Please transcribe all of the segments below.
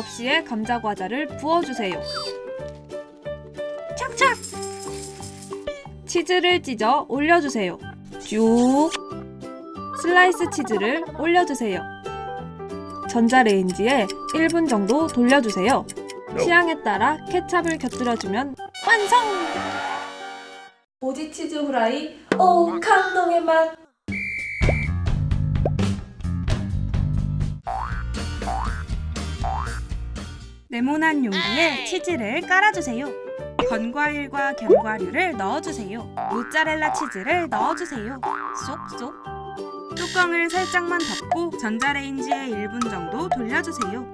접시에 감자과자를 부어주세요. 착착! 치즈를 찢어 올려주세요. 쭉! 슬라이스 치즈를 올려주세요. 전자레인지에 1분 정도 돌려주세요. 취향에 따라 케찹을 곁들여주면 완성! 오지 치즈 후라이, 오 감동의 맛! 네모난 용기에 치즈를 깔아주세요. 건과일과 견과류를 넣어주세요. 모짜렐라 치즈를 넣어주세요. 쏙쏙. 뚜껑을 살짝만 덮고 전자레인지에 1분 정도 돌려주세요.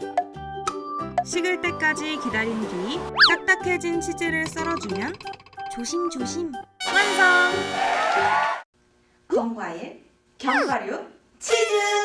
식을 때까지 기다린 뒤 딱딱해진 치즈를 썰어주면 조심조심 완성! 건과일, 견과류, 치즈!